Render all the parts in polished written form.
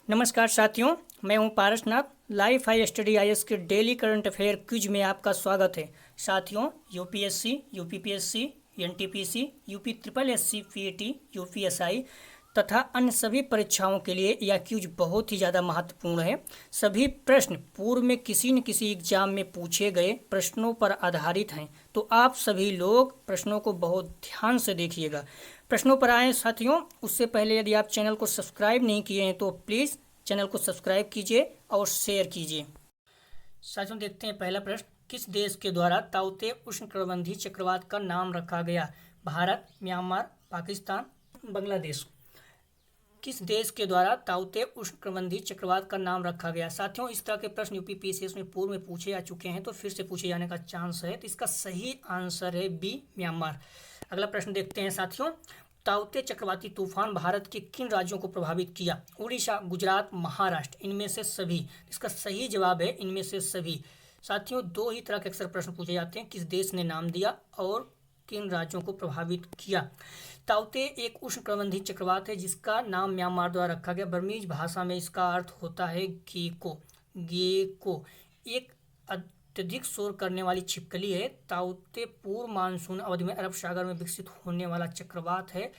नमस्कार साथियों, मैं हूं Parasnath. Life high study IAS के डेली करंट अफेयर क्विज में आपका स्वागत है। साथियों, UPSC, UPPSC, NTPC, UP triple SC, PAT, UPSI तथा अन्य सभी परीक्षाओं के लिए यह क्विज बहुत ही ज़्यादा महत्वपूर्ण है। सभी प्रश्न पूर्व में किसी न किसी एग्जाम में पूछे गए प्रश्नों पर आधारित हैं, तो आप सभी लोग प्रश्नों को बहुत ध्यान से देखिएगा। प्रश्नों पर आए साथियों, उससे पहले यदि आप चैनल को सब्सक्राइब नहीं किए हैं तो प्लीज़ चैनल को सब्सक्राइब कीजिए और शेयर कीजिए। साथियों, देखते हैं पहला प्रश्न। किस देश के द्वारा ताउते उष्णकटिबंधीय चक्रवात का नाम रखा गया? भारत, म्यांमार, पाकिस्तान, बांग्लादेश। किस देश के द्वारा ताउते उष्णकटिबंधीय चक्रवात का नाम रखा गया? साथियों, इस तरह के प्रश्न यूपीपीएससी में पूर्व में पूछे जा चुके हैं, तो फिर से पूछे जाने का चांस है। तो इसका सही आंसर है बी, म्यांमार। अगला प्रश्न देखते हैं साथियों। ताउते चक्रवाती तूफान भारत के किन राज्यों को प्रभावित किया? उड़ीसा, गुजरात, महाराष्ट्र, इनमें से सभी। इसका सही जवाब है इनमें से सभी। साथियों, दो ही तरह के अक्सर प्रश्न पूछे जाते हैं, किस देश ने नाम दिया और किन राज्यों को प्रभावित किया। ताउते एक उष्णकटिबंधीय चक्रवात है जिसका नाम म्यांमार द्वारा रखा गया। बर्मीज भाषा में इसका अर्थ होता है गेको। गेको एक अत्यधिक शोर करने वाली छिपकली है। ताउते पूर्व मानसून अवधि में अरब सागर में विकसित होने वाला चक्रवात है।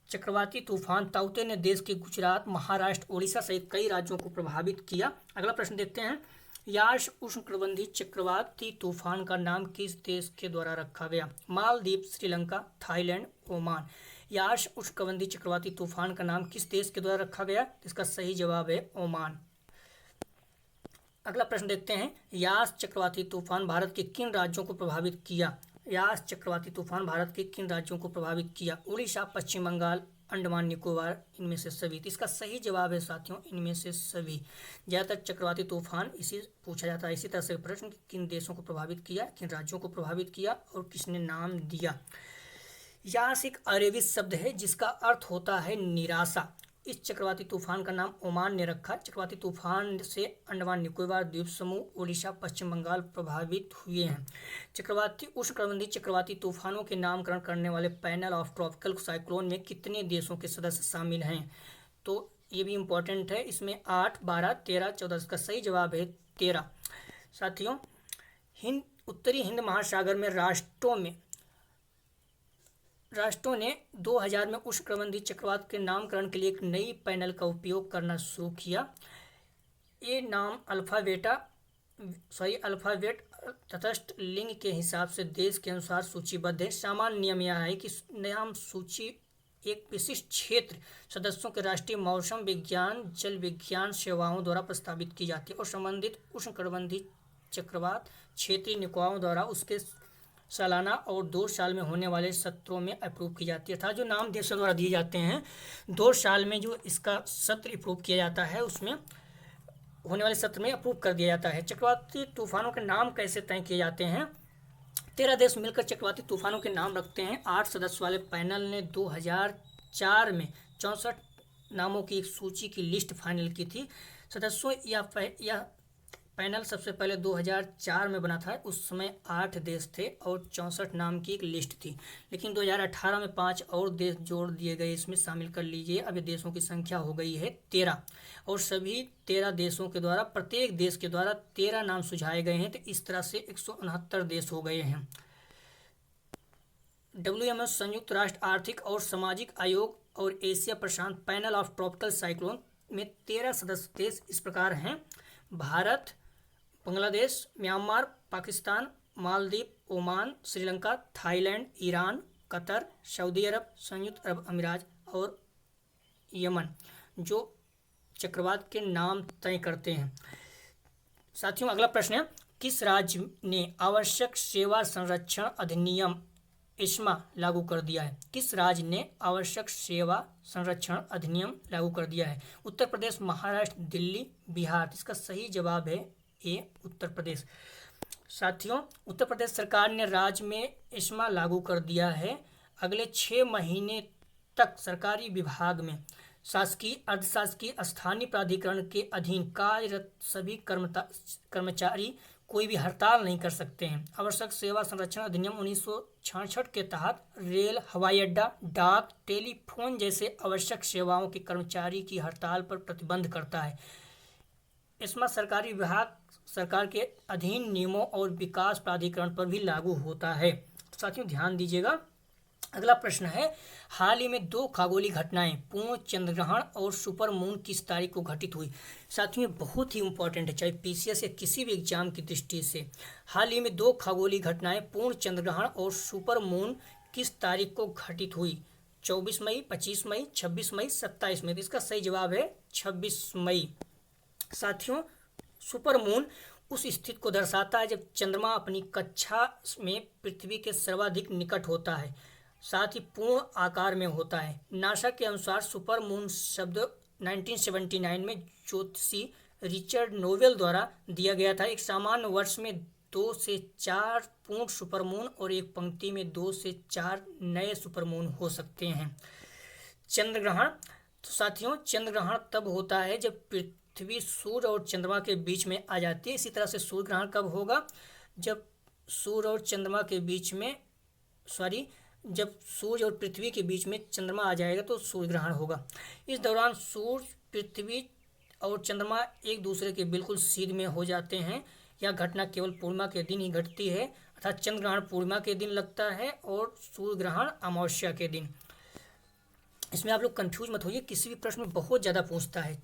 चक्रवाती तूफान ताउते ने देश के गुजरात, महाराष्ट्र, उड़ीसा सहित कई राज्यों को प्रभावित किया। अगला प्रश्न देखते हैं। यास उष्णकटिबंधीय चक्रवाती तूफान का नाम किस देश के द्वारा रखा गया? Maldives, Sri Lanka, Thailand, Oman. Yaas उष्णकटिबंधीय चक्रवाती तूफान का नाम किस देश के द्वारा रखा गया? इसका सही जवाब है ओमान। अगला प्रश्न देखते हैं। यास चक्रवाती तूफान भारत के किन राज्यों को प्रभावित किया? यास चक्रवाती तूफान भारत के किन राज्यों को प्रभावित किया? उड़ीसा, पश्चिम बंगाल, अंडमान निकोबार, इनमें से सभी। तो इसका सही जवाब है साथियों इनमें से सभी। ज़्यादातर चक्रवाती तूफान इसी पूछा जाता है, इसी तरह से प्रश्न, किन देशों को प्रभावित किया, किन राज्यों को प्रभावित किया और किसने नाम दिया। यास एक अरेबिक शब्द है जिसका अर्थ होता है निराशा। इस चक्रवाती तूफान का नाम ओमान ने रखा। चक्रवाती तूफान से अंडमान निकोबार द्वीप समूह, उड़ीसा, पश्चिम बंगाल प्रभावित हुए हैं। चक्रवाती उष्णकटिबंधीय चक्रवाती तूफानों के नामकरण करने वाले पैनल ऑफ ट्रॉपिकल साइक्लोन में कितने देशों के सदस्य शामिल हैं? तो ये भी इम्पोर्टेंट है। इसमें 8, 12, 13, 14। इसका सही जवाब है 13। साथियों, उत्तरी हिंद महासागर में राष्ट्रों ने 2000 में उष्णकटिबंधीय चक्रवात के नामकरण के लिए एक नई पैनल का उपयोग करना शुरू किया। ये नाम अल्फ़ाबेट तटस्थ लिंग के हिसाब से देश के अनुसार सूचीबद्ध है। सामान्य नियम यह है कि नाम सूची एक विशिष्ट क्षेत्र सदस्यों के राष्ट्रीय मौसम विज्ञान, जल विज्ञान सेवाओं द्वारा प्रस्तावित की जाती है और संबंधित उष्णकटिबंधीय चक्रवात क्षेत्रीय निकायों द्वारा उसके सालाना और 2 साल में होने वाले सत्रों में अप्रूव की जाती है। अर्थात जो नाम देशों द्वारा दिए जाते हैं, 2 साल में जो इसका सत्र अप्रूव किया जाता है, उसमें होने वाले सत्र में अप्रूव कर दिया जाता है। चक्रवाती तूफानों के नाम कैसे तय किए जाते हैं? 13 देश मिलकर चक्रवाती तूफानों के नाम रखते हैं। 8 सदस्य वाले पैनल ने 2004 में 64 नामों की एक सूची की लिस्ट फाइनल की थी। सदस्यों यह पैनल सबसे पहले 2004 में बना था। उस समय 8 देश थे और 64 नाम की एक लिस्ट थी, लेकिन 2018 में 5 और देश जोड़ दिए गए, इसमें शामिल कर लीजिए। अब देशों की संख्या हो गई है 13 और सभी 13 देशों के द्वारा प्रत्येक देश के द्वारा 13 नाम सुझाए गए हैं। तो इस तरह से 169 देश हो गए हैं। WMO संयुक्त राष्ट्र आर्थिक और सामाजिक आयोग और एशिया प्रशांत पैनल ऑफ ट्रॉपिकल साइक्लोन में 13 सदस्य देश इस प्रकार हैं: Bharat, Bangladesh, Myanmar, Pakistan, Maldives, Oman, Sri Lanka, Thailand, Iran, Qatar, Saudi Arab, संयुक्त अरब अमीरात और यमन, जो चक्रवात के नाम तय करते हैं। साथियों, अगला प्रश्न है। किस राज्य ने आवश्यक सेवा संरक्षण अधिनियम इस्मा लागू कर दिया है? किस राज्य ने आवश्यक सेवा संरक्षण अधिनियम लागू कर दिया है? उत्तर प्रदेश, महाराष्ट्र, दिल्ली, बिहार। इसका सही जवाब है ए, उत्तर प्रदेश। साथियों, उत्तर प्रदेश सरकार ने राज्य में इस्मा लागू कर दिया है। अगले 6 महीने तक सरकारी विभाग में शासकीय, अर्धशासकीय, स्थानीय प्राधिकरण के अधीन कार्यरत सभी कर्मचारी कोई भी हड़ताल नहीं कर सकते हैं। आवश्यक सेवा संरक्षण अधिनियम 1966 के तहत रेल, हवाई अड्डा, डाक, टेलीफोन जैसे आवश्यक सेवाओं के कर्मचारी की हड़ताल पर प्रतिबंध करता है। इसमें सरकारी विभाग सरकार के अधीन नियमों और विकास प्राधिकरण पर भी लागू होता है। तो साथियों ध्यान दीजिएगा। अगला प्रश्न है, हाल ही में 2 खगोलीय घटनाएं पूर्ण चंद्रग्रहण और सुपर मून किस तारीख को घटित हुई। साथियों बहुत ही इंपॉर्टेंट है, चाहे पीसीएस या किसी भी एग्जाम की दृष्टि से। हाल ही में 2 खगोलीय घटनाएं पूर्ण चंद्रग्रहण और सुपर मून किस तारीख को घटित हुई। 24 मई, 25 मई, 26 मई, 27 मई। तो इसका सही जवाब है 26 मई। साथियों सुपर मून उस स्थिति को दर्शाता है जब चंद्रमा अपनी कक्षा में पृथ्वी के सर्वाधिक निकट होता है, साथ ही पूर्ण आकार में होता है। नासा के अनुसार सुपर मून शब्द 1979 में ज्योतिषी रिचर्ड नोवेल द्वारा दिया गया था। एक सामान्य वर्ष में 2 से 4 पूर्ण सुपरमून और एक पंक्ति में 2 से 4 नए सुपरमून हो सकते हैं। चंद्रग्रहण, तो साथियों चंद्रग्रहण तब होता है जब पृथ्वी सूर्य और चंद्रमा के बीच में आ जाती है। इसी तरह से सूर्य ग्रहण कब होगा, जब सूर्य और चंद्रमा के बीच में जब सूर्य और पृथ्वी के बीच में चंद्रमा आ जाएगा तो सूर्य ग्रहण होगा। इस दौरान सूर्य, पृथ्वी और चंद्रमा एक दूसरे के बिल्कुल सीध में हो जाते हैं। यह घटना केवल पूर्णिमा के दिन ही घटती है, अर्थात चंद्र ग्रहण पूर्णिमा के दिन लगता है और सूर्य ग्रहण अमावस्या के दिन। इसमें आप लोग कंफ्यूज मत होइए, किसी भी प्रश्न में बहुत ज़्यादा पूछता है।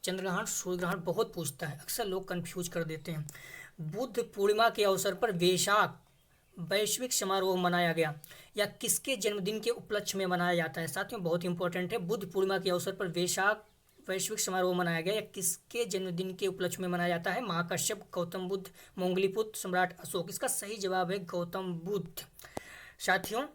चंद्र ग्रहण, सूर्य ग्रहण बहुत पूछता है, अक्सर लोग कंफ्यूज कर देते हैं। बुद्ध पूर्णिमा के अवसर पर वेशाख वैश्विक समारोह मनाया गया, या किसके जन्मदिन के उपलक्ष्य में मनाया जाता है। साथियों बहुत इंपॉर्टेंट है, बुद्ध पूर्णिमा के अवसर पर वेशाख वैश्विक समारोह मनाया गया या किसके जन्मदिन के उपलक्ष्य में मनाया जाता है। महाकश्यप, गौतम बुद्ध, मोंगलीपुत्र, सम्राट अशोक। इसका सही जवाब है गौतम बुद्ध। साथियों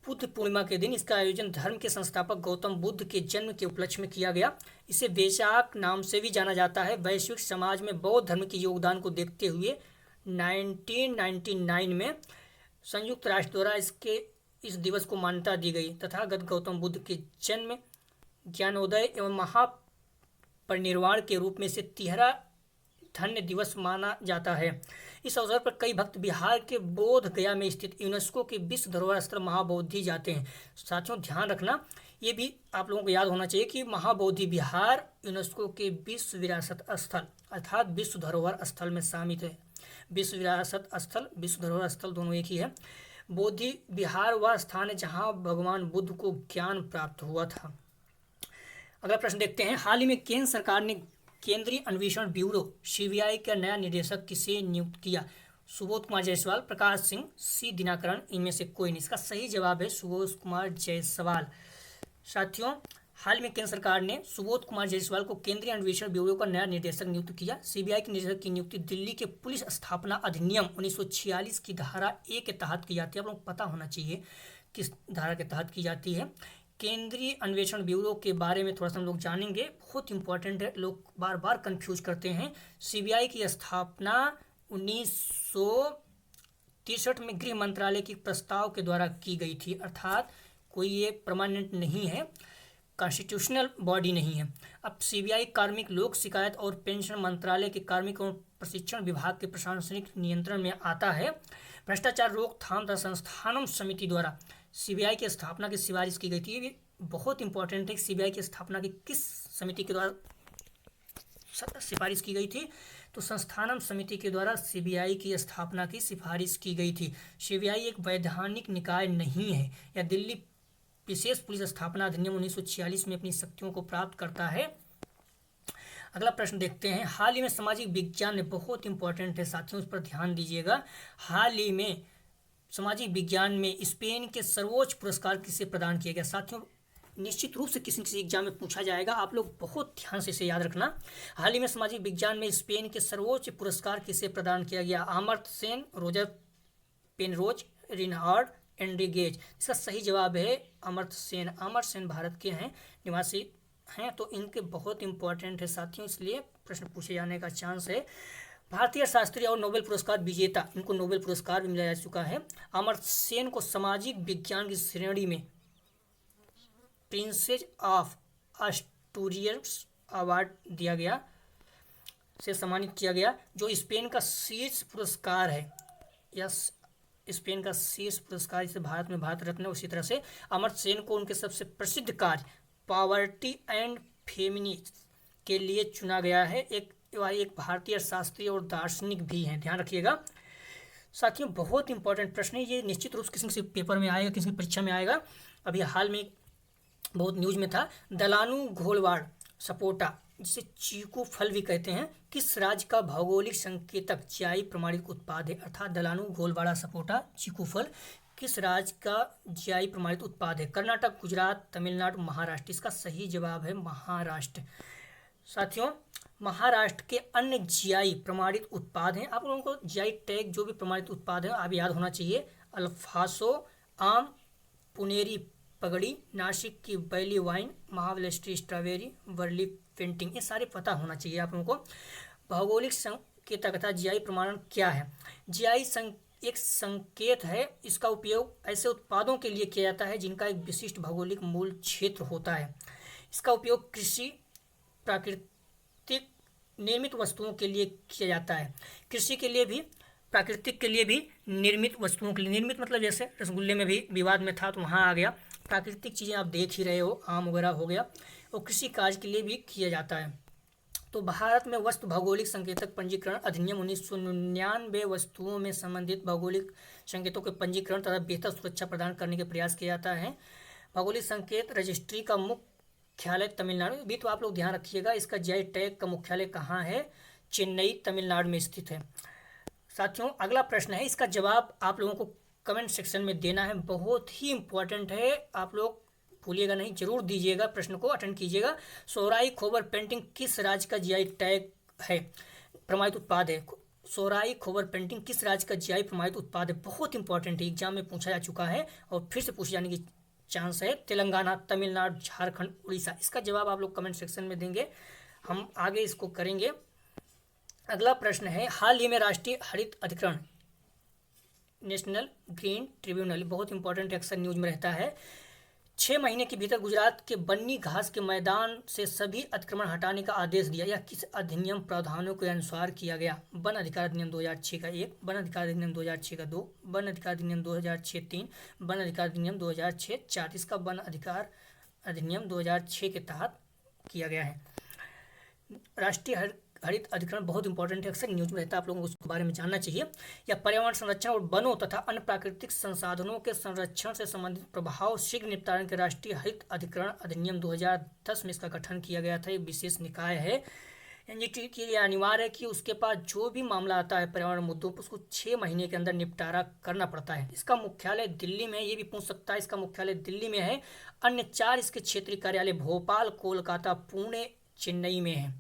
बुद्ध पूर्णिमा के दिन इसका आयोजन धर्म के संस्थापक गौतम बुद्ध के जन्म के उपलक्ष्य में किया गया। इसे वैशाख नाम से भी जाना जाता है। वैश्विक समाज में बौद्ध धर्म के योगदान को देखते हुए 1999 में संयुक्त राष्ट्र द्वारा इस दिवस को मान्यता दी गई। तथागत गौतम बुद्ध के जन्म, ज्ञानोदय एवं महापरिनिर्वाण के रूप में इसे 13 धन्य दिवस माना जाता है। इस अवसर पर कई भक्त बिहार के बोध गया में स्थित यूनेस्को के विश्व धरोहर स्थल महाबोधि जाते हैं। साथियों ध्यान रखना, ये भी आप लोगों को याद होना चाहिए कि महाबोधि बिहार यूनेस्को के विश्व विरासत स्थल अर्थात विश्व धरोहर स्थल में शामिल है। विश्व विरासत स्थल, विश्व धरोहर स्थल दोनों एक ही है। बोधि विहार वह स्थान है जहाँ भगवान बुद्ध को ज्ञान प्राप्त हुआ था। अगला प्रश्न देखते हैं, हाल ही में केंद्र सरकार ने केंद्रीय अन्वेषण ब्यूरो सीबीआई का नया निदेशक किसे नियुक्त किया। सुबोध कुमार जायसवाल, प्रकाश सिंह, सी दिनाकरण, इनमें से कोई नहीं। इसका सही जवाब है सुबोध कुमार जायसवाल। साथियों हाल में केंद्र सरकार ने सुबोध कुमार जायसवाल को केंद्रीय अन्वेषण ब्यूरो का नया निदेशक नियुक्त किया। सीबीआई के निदेशक की नियुक्ति दिल्ली के पुलिस स्थापना अधिनियम 1946 की धारा 1 के तहत की जाती है। आप लोगों को पता होना चाहिए किस धारा के तहत की जाती है। केंद्रीय अन्वेषण ब्यूरो के बारे में थोड़ा सा हम लोग जानेंगे, बहुत इंपॉर्टेंट है, लोग बार बार कंफ्यूज करते हैं। सीबीआई की स्थापना 1963 में गृह मंत्रालय के प्रस्ताव के द्वारा की गई थी, अर्थात कोई ये परमानेंट नहीं है, कॉन्स्टिट्यूशनल बॉडी नहीं है। अब सीबीआई कार्मिक लोक शिकायत और पेंशन मंत्रालय के कार्मिक और प्रशिक्षण विभाग के प्रशासनिक नियंत्रण में आता है। भ्रष्टाचार रोकथाम तथा संस्थानम समिति द्वारा सीबीआई की स्थापना की सिफारिश की गई थी। ये बहुत इंपॉर्टेंट है, सीबीआई की स्थापना की किस समिति के द्वारा सिफारिश की गई थी, तो संस्थानम समिति के द्वारा सीबीआई की स्थापना की सिफारिश की गई थी। सीबीआई एक वैधानिक निकाय नहीं है, या दिल्ली विशेष पुलिस स्थापना अधिनियम 1946 में अपनी शक्तियों को प्राप्त करता है। अगला प्रश्न देखते हैं, हाल ही में सामाजिक विज्ञान में, बहुत इंपॉर्टेंट है साथियों, इस पर ध्यान दीजिएगा। हाल ही में सामाजिक विज्ञान में स्पेन के सर्वोच्च पुरस्कार किसे प्रदान किया गया। साथियों निश्चित रूप से किसी न किसी एग्जाम में पूछा जाएगा, आप लोग बहुत ध्यान से इसे याद रखना। हाल ही में सामाजिक विज्ञान में स्पेन के सर्वोच्च पुरस्कार किसे प्रदान किया गया। Amartya Sen, Roger Penrose, Reinhard Andrea Ghez. इसका सही जवाब है अमर्त्य सेन। अमर्त्य सेन भारत के हैं, निवासी हैं, तो इनके बहुत इंपॉर्टेंट है साथियों, इसलिए प्रश्न पूछे जाने का चांस है। भारतीय शास्त्रीय और नोबेल पुरस्कार विजेता, इनको नोबेल पुरस्कार भी मिला जा चुका है। अमर्त्य सेन को सामाजिक विज्ञान की श्रेणी में प्रिंसेस ऑफ एस्टूरियस अवार्ड दिया गया। से सम्मानित किया गया, जो स्पेन का शीर्ष पुरस्कार है। यस, स्पेन का शीर्ष पुरस्कार, जैसे भारत में भारत रत्न, उसी तरह से अमर्त्य सेन को उनके सबसे प्रसिद्ध कार्य पॉवर्टी एंड फेमिनिज्म के लिए चुना गया है। एक भारतीय शास्त्री और दार्शनिक भी हैं, ध्यान रखिएगा साथियों। बहुत इंपॉर्टेंट प्रश्न है ये, निश्चित रूप से किसी किसी पेपर में आएगा, किसी परीक्षा में आएगा। अभी हाल में बहुत न्यूज में था, दलानू घोलवाड़ सपोटा, जिसे चीकू फल भी कहते हैं, किस राज्य का भौगोलिक संकेतक जीआई प्रमाणित उत्पाद है। अर्थात दलानू घोलवाड़ा सपोटा चीकू फल किस राज्य का जीआई प्रमाणित उत्पाद है। कर्नाटक, गुजरात, तमिलनाडु, महाराष्ट्र। इसका सही जवाब है महाराष्ट्र। साथियों, महाराष्ट्र के अन्य जीआई प्रमाणित उत्पाद हैं, आप लोगों को जीआई टैग जो भी प्रमाणित उत्पाद है आप याद होना चाहिए। अल्फासो आम, पुनेरी पगड़ी, नासिक की बैली वाइन, महाबलेश्वरी स्ट्रॉबेरी, वर्ली पेंटिंग, ये सारे पता होना चाहिए आप लोगों को। भौगोलिक संकेतक तथा जीआई प्रमाणन क्या है। जीआई एक संकेत है, इसका उपयोग ऐसे उत्पादों के लिए किया जाता है जिनका एक विशिष्ट भौगोलिक मूल क्षेत्र होता है। इसका उपयोग कृषि, प्राकृतिक निर्मित वस्तुओं के लिए किया जाता है। कृषि के लिए भी, प्राकृतिक के लिए भी, निर्मित वस्तुओं के लिए। निर्मित मतलब जैसे रसगुल्ले में भी विवाद में था तो वहाँ आ गया। प्राकृतिक चीज़ें आप देख ही रहे हो, आम वगैरह हो गया। और कृषि कार्य के लिए भी किया जाता है। तो भारत में वस्तु भौगोलिक संकेतक पंजीकरण अधिनियम 1999 वस्तुओं में संबंधित भौगोलिक संकेतों के पंजीकरण तथा बेहतर सुरक्षा प्रदान करने के प्रयास किया जाता है। भौगोलिक संकेत रजिस्ट्री का मुख्यालय तमिलनाडु भी, तो आप लोग ध्यान रखिएगा इसका जीआई टैग का मुख्यालय कहाँ है, चेन्नई तमिलनाडु में स्थित है। साथियों, अगला प्रश्न है, इसका जवाब आप लोगों को कमेंट सेक्शन में देना है, बहुत ही इंपॉर्टेंट है, आप लोग भूलिएगा नहीं, जरूर दीजिएगा, प्रश्न को अटेंड कीजिएगा। सोहराई खोबर पेंटिंग किस राज्य का जीआई टैग है, प्रमाणित उत्पाद है। सोहराई खोबर पेंटिंग किस राज्य का जीआई प्रमाणित उत्पाद है, बहुत इंपॉर्टेंट है, एग्जाम में पूछा जा चुका है और फिर से पूछे जाने की चांस है। तेलंगाना, तमिलनाडु, झारखंड, उड़ीसा। इसका जवाब आप लोग कमेंट सेक्शन में देंगे, हम आगे इसको करेंगे। अगला प्रश्न है, हाल ही में राष्ट्रीय हरित अधिकरण, नेशनल ग्रीन ट्रिब्यूनल, बहुत इंपॉर्टेंट, अक्सर न्यूज में रहता है, 6 महीने के भीतर गुजरात के बन्नी घास के मैदान से सभी अतिक्रमण हटाने का आदेश दिया। यह किस अधिनियम प्रावधानों के अनुसार किया गया। वन अधिकार अधिनियम 2006 का 1, वन अधिकार अधिनियम 2006 का 2, वन अधिकार अधिनियम 2006 3, वन अधिकार अधिनियम 2006 4। इसका वन अधिकार अधिनियम 2006 के तहत किया गया है। राष्ट्रीय हरित अधिकरण बहुत इंपॉर्टेंट है, अक्सर न्यूज में रहता है, आप लोगों को उसके बारे में जानना चाहिए। या पर्यावरण संरक्षण और वनों तथा अन्य प्राकृतिक संसाधनों के संरक्षण से संबंधित प्रभाव शीघ्र निपटान के राष्ट्रीय हरित अधिकरण अधिनियम 2010 में इसका गठन किया गया था। एक विशेष निकाय है, एनजीटी के लिए अनिवार्य है कि उसके पास जो भी मामला आता है पर्यावरण मुद्दों पर, उसको 6 महीने के अंदर निपटारा करना पड़ता है। इसका मुख्यालय दिल्ली में, ये भी पूछ सकता है, इसका मुख्यालय दिल्ली में है। अन्य 4 इसके क्षेत्रीय कार्यालय भोपाल, कोलकाता, पुणे, चेन्नई में है।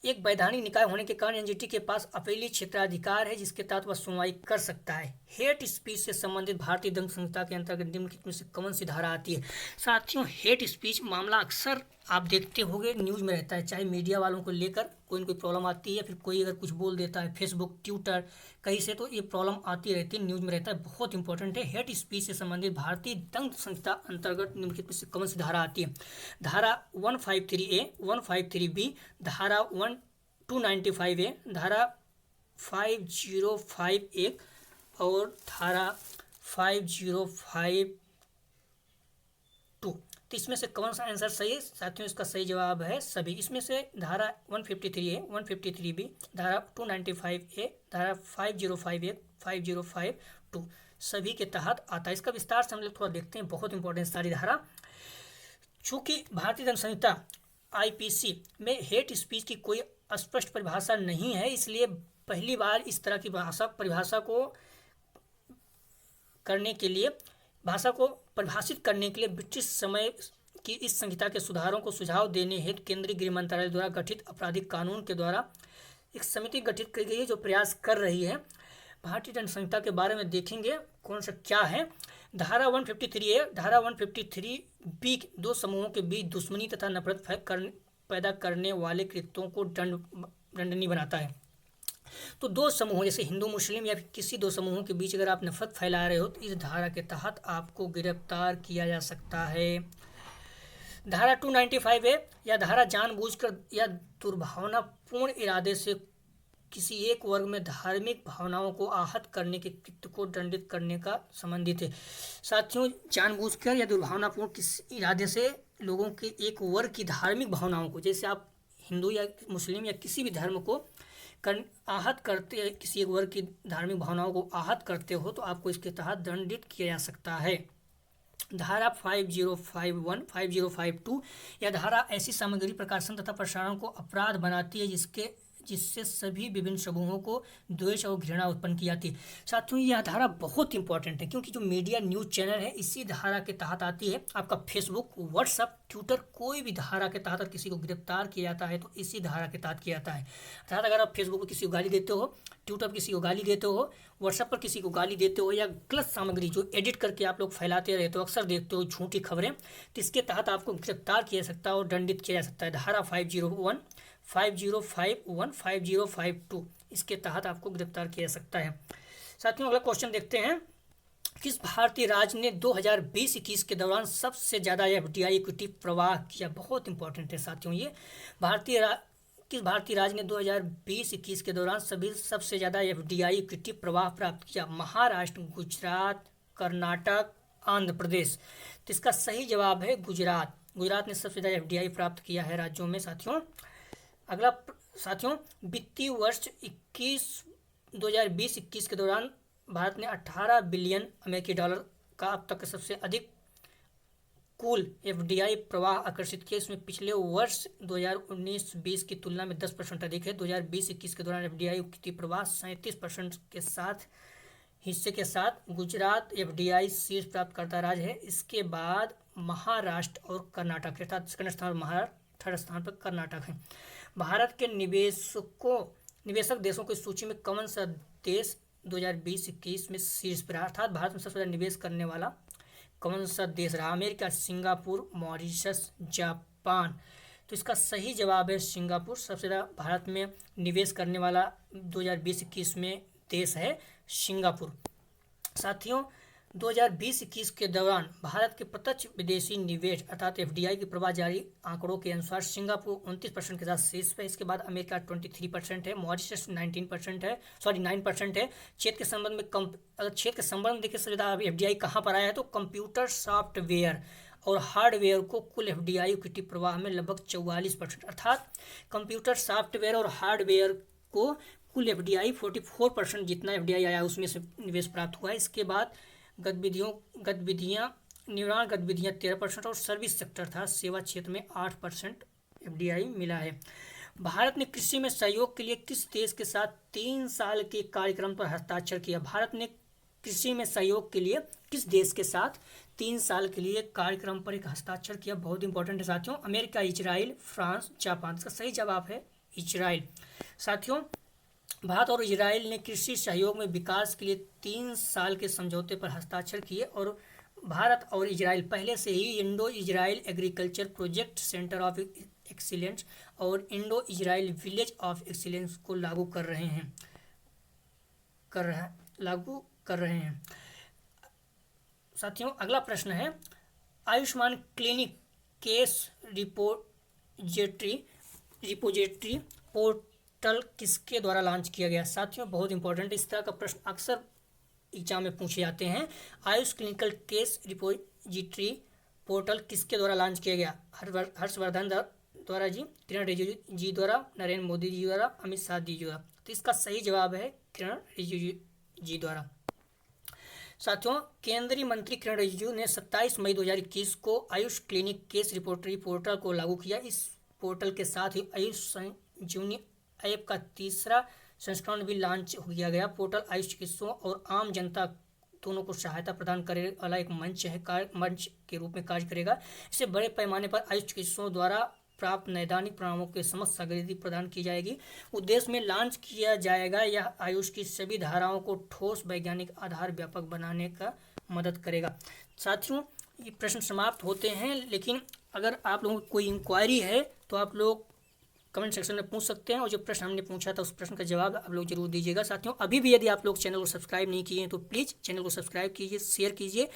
एक वैधानिक निकाय होने के कारण एनजीटी के पास अपीलीय क्षेत्राधिकार है, जिसके तहत वह सुनवाई कर सकता है। हेट स्पीच से संबंधित भारतीय दंड संहिता के अंतर्गत निम्नलिखित में से कौन सी धारा आती है। साथियों, हेट स्पीच मामला अक्सर आप देखते होंगे न्यूज में रहता है, चाहे मीडिया वालों को लेकर कोई न कोई प्रॉब्लम आती है, फिर कोई अगर कुछ बोल देता है फेसबुक, ट्विटर, कहीं से, तो ये प्रॉब्लम आती रहती है, न्यूज में रहता है, बहुत इंपॉर्टेंट है। हेट स्पीच से संबंधित भारतीय दंड संहिता अंतर्गत निम्नलिखित में से कौन सी धारा आती है। धारा 153A, 153B, धारा 295A, धारा 5051 और धारा 5052। तो इसमें से कौन सा आंसर सही है साथियों, इसका सही जवाब है सभी। इसमें से धारा 153A, 153B, धारा 295A, धारा 5051, 5052 सभी के तहत आता है। इसका विस्तार से हम लोग थोड़ा देखते हैं, बहुत इंपॉर्टेंट सारी धारा। चूंकि भारतीय दंड संहिता IPC में हेट स्पीच की कोई स्पष्ट परिभाषा नहीं है, इसलिए पहली बार इस तरह की परिभाषा को करने के लिए, भाषा को परिभाषित करने के लिए ब्रिटिश समय की इस संहिता के सुधारों को सुझाव देने हेतु केंद्रीय गृह मंत्रालय द्वारा गठित आपराधिक कानून के द्वारा एक समिति गठित की गई है, जो प्रयास कर रही है। भारतीय दंड संहिता के बारे में देखेंगे कौन सा क्या है। धारा 153A, धारा 153B 2 समूहों के बीच दुश्मनी तथा नफरत पैदा करने वाले कृत्यों को दंडनीय बनाता है। तो 2 समूहों, जैसे हिंदू मुस्लिम या किसी 2 समूहों के बीच अगर आप नफरत फैला रहे हो तो इस धारा के तहत आपको गिरफ्तार किया जा सकता है। धारा 295 है, यह धारा जानबूझकर या दुर्भावनापूर्ण इरादे से किसी एक वर्ग में धार्मिक भावनाओं को आहत करने के कृत्य को दंडित करने का संबंधित है। साथियों, जानबूझकर या दुर्भावनापूर्ण किसी इरादे से लोगों के एक वर्ग की धार्मिक भावनाओं को, जैसे आप हिंदू या मुस्लिम या किसी भी धर्म को आहत करते, किसी एक वर्ग की धार्मिक भावनाओं को आहत करते हो तो आपको इसके तहत दंडित किया जा सकता है। धारा 5051, 5052 यह धारा ऐसी सामग्री प्रकाशन तथा प्रसारण को अपराध बनाती है जिससे सभी विभिन्न समूहों को द्वेष और घृणा उत्पन्न की जाती है। साथियों, यह धारा बहुत इंपॉर्टेंट है क्योंकि जो मीडिया न्यूज़ चैनल है इसी धारा के तहत आती है। आपका फेसबुक, व्हाट्सएप, ट्विटर, कोई भी धारा के तहत किसी को गिरफ्तार किया जाता है तो इसी धारा के तहत किया जाता है। अर्थात अगर आप फेसबुक पर किसी को गाली देते हो, ट्विटर पर किसी को गाली देते हो, व्हाट्सएप पर किसी को गाली देते हो या गलत सामग्री जो एडिट करके आप लोग फैलाते रहते हो, अक्सर देखते हो झूठी खबरें, तो इसके तहत आपको गिरफ्तार किया जा सकता है और दंडित किया जा सकता है। धारा 501, 5051, 5052 इसके तहत आपको गिरफ्तार किया जा सकता है। साथियों, अगला क्वेश्चन देखते हैं। किस भारतीय राज्य ने 2020-21 के दौरान सबसे ज़्यादा एफडीआई इक्विटी प्रवाह किया? बहुत इंपॉर्टेंट है साथियों ये। किस भारतीय राज्य ने 2020-21 के दौरान सबसे ज़्यादा एफडीआई इक्विटी प्रवाह प्राप्त किया? महाराष्ट्र, गुजरात, कर्नाटक, आंध्र प्रदेश। तो इसका सही जवाब है गुजरात। गुजरात ने सबसे ज़्यादा एफडीआई प्राप्त किया है राज्यों में। साथियों, अगला साथियों, वित्तीय वर्ष 2020-21 के दौरान भारत ने 18 बिलियन अमेरिकी डॉलर का अब तक सबसे अधिक कुल एफडीआई प्रवाह आकर्षित किया। इसमें पिछले वर्ष 2019-20 की तुलना में 10% अधिक है। 2020-21 के दौरान एफडीआई इक्विटी प्रवाह 37% के साथ हिस्से के साथ गुजरात एफडीआई शीर्ष प्राप्तकर्ता राज्य है। इसके बाद महाराष्ट्र और कर्नाटक है, अर्थात सेकंड स्थान पर महाराष्ट्र, थर्ड स्थान पर कर्नाटक है। भारत के निवेशक देशों की सूची में कौन सा देश 2020-21 में शीर्ष पर रहा? अर्थात भारत में सबसे ज़्यादा निवेश करने वाला कौन सा देश रहा? America, Singapore, Mauritius, Japan. तो इसका सही जवाब है सिंगापुर। सबसे ज़्यादा भारत में निवेश करने वाला 2020-21 में देश है सिंगापुर। साथियों, 2020-21 के दौरान भारत के प्रत्यक्ष विदेशी निवेश अर्थात एफडीआई की प्रवाह जारी आंकड़ों के अनुसार सिंगापुर 29% के साथ शीर्ष पे। इसके बाद अमेरिका 23% है, मॉरिशस 9% है। क्षेत्र के संबंध में अगर क्षेत्र के संबंध में देखिए सबसे ज़्यादा एफडीआई कहाँ पर आया है तो कंप्यूटर, सॉफ्टवेयर और हार्डवेयर को कुल एफडीआई इक्विटी प्रवाह में लगभग 44%, अर्थात कंप्यूटर, सॉफ्टवेयर और हार्डवेयर को कुल एफडीआई 44% जितना एफडीआई आया उसमें से निवेश प्राप्त हुआ है। इसके बाद निर्माण गतिविधियाँ 13% और सर्विस सेक्टर था, सेवा क्षेत्र में 8% एफडीआई मिला है। भारत ने कृषि में सहयोग के लिए किस देश के साथ 3 साल के कार्यक्रम पर हस्ताक्षर किया? भारत ने कृषि में सहयोग के लिए किस देश के साथ 3 साल के लिए कार्यक्रम पर एक हस्ताक्षर किया? बहुत इंपॉर्टेंट है साथियों। America, Israel, France, Japan. इसका सही जवाब है इजराइल। साथियों, भारत और इजराइल ने कृषि सहयोग में विकास के लिए 3 साल के समझौते पर हस्ताक्षर किए और भारत और इजराइल पहले से ही Indo Israel agriculture project centre of excellence और Indo Israel village of excellence को लागू कर रहे हैं। साथियों, अगला प्रश्न है Ayushman clinic case repository portal किसके द्वारा लॉन्च किया गया? साथियों, बहुत इंपॉर्टेंट, इस तरह का प्रश्न अक्सर एग्जाम में पूछे जाते हैं। Ayush clinical case repository portal किसके द्वारा लॉन्च किया गया? हर्षवर्धन द्वारा जी, किरण रिजिजू जी द्वारा, नरेंद्र मोदी जी द्वारा, अमित शाह जी द्वारा। तो इसका सही जवाब है किरण रिजिजू जी द्वारा। साथियों, केंद्रीय मंत्री किरण रिजिजू ने 27 मई 2021 को Ayush clinic case repository portal को लागू किया। इस पोर्टल के साथ ही आयुष संजीवनी ऐप का तीसरा संस्करण भी लॉन्च हो गया। पोर्टल आयुष चिकित्सकों और आम जनता दोनों को सहायता प्रदान करने वाला एक मंच के रूप में कार्य करेगा। इससे बड़े पैमाने पर आयुष चिकित्सकों द्वारा प्राप्त नैदानिक परिणामों के समस्त सामग्री प्रदान की जाएगी। उद्देश्य में लॉन्च किया जाएगा यह आयुष की सभी धाराओं को ठोस वैज्ञानिक आधार व्यापक बनाने का मदद करेगा। साथियों, ये प्रश्न समाप्त होते हैं, लेकिन अगर आप लोगों को कोई इंक्वायरी है तो आप लोग कमेंट सेक्शन में पूछ सकते हैं और जो प्रश्न हमने पूछा था उस प्रश्न का जवाब आप लोग जरूर दीजिएगा। साथियों, अभी भी यदि आप लोग चैनल को सब्सक्राइब नहीं किए हैं तो प्लीज़ चैनल को सब्सक्राइब कीजिए, शेयर कीजिए।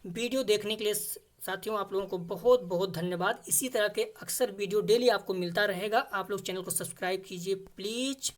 वीडियो देखने के लिए साथियों आप लोगों को बहुत बहुत धन्यवाद। इसी तरह के अक्सर वीडियो डेली आपको मिलता रहेगा। आप लोग चैनल को सब्सक्राइब कीजिए प्लीज़।